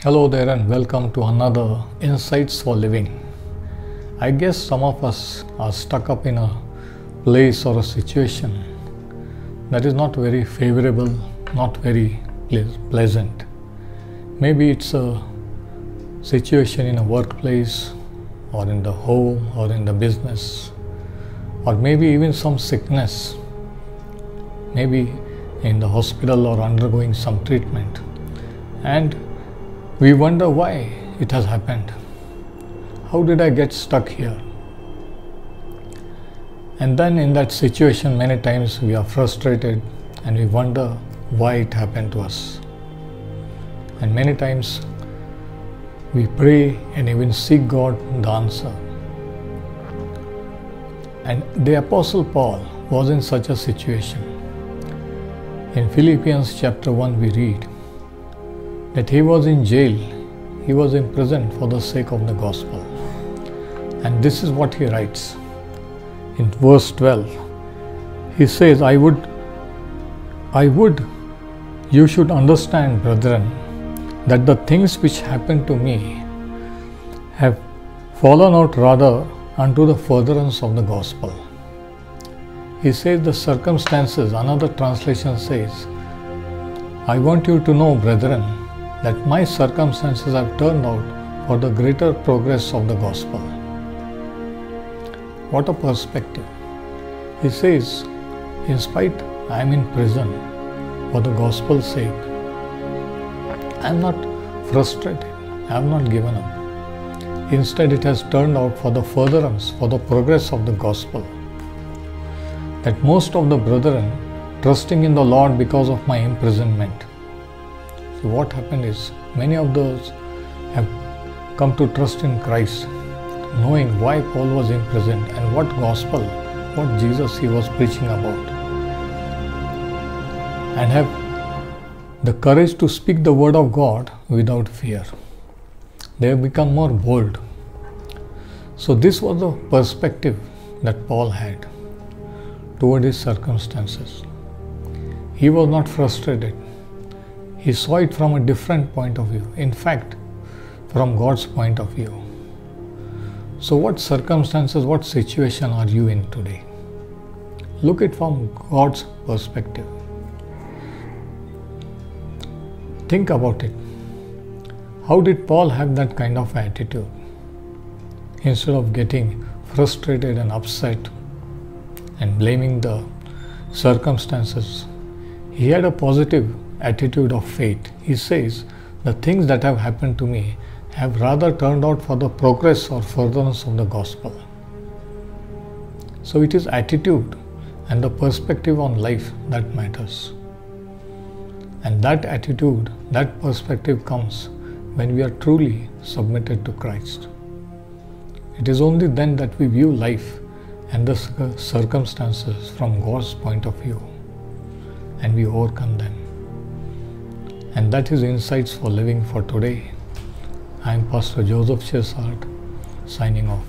Hello there and welcome to another Insights for Living. I guess some of us are stuck up in a place or a situation that is not very favorable, not very pleasant. Maybe it's a situation in a workplace or in the home or in the business, or maybe even some sickness, maybe in the hospital or undergoing some treatment. And we wonder why it has happened. How did I get stuck here? And then in that situation, many times we are frustrated and we wonder why it happened to us. And many times we pray and even seek God the answer. And the Apostle Paul was in such a situation. In Philippians chapter 1 we read that he was in jail, he was imprisoned for the sake of the gospel. And this is what he writes in verse 12. He says, I would you should understand, brethren, that the things which happened to me have fallen out rather unto the furtherance of the gospel. He says the circumstances, another translation says, I want you to know, brethren, that my circumstances have turned out for the greater progress of the gospel. What a perspective. He says, in spite I am in prison for the gospel's sake, I am not frustrated, I have not given up. Instead, it has turned out for the furtherance, for the progress of the gospel. That most of the brethren trusting in the Lord because of my imprisonment. So what happened is, many of those have come to trust in Christ, knowing why Paul was imprisoned and what gospel, what Jesus he was preaching about, and have the courage to speak the word of God without fear. They have become more bold. So this was the perspective that Paul had toward his circumstances. He was not frustrated. He saw it from a different point of view. In fact, from God's point of view. So what circumstances, what situation are you in today? Look at it from God's perspective. Think about it. How did Paul have that kind of attitude? Instead of getting frustrated and upset and blaming the circumstances, he had a positive attitude of faith. He says, the things that have happened to me have rather turned out for the progress or furtherance of the gospel. So it is attitude and the perspective on life that matters. And that attitude, that perspective comes when we are truly submitted to Christ. It is only then that we view life and the circumstances from God's point of view and we overcome them. And that is Insights for Living for today. I am Pastor Joseph Chesart, signing off.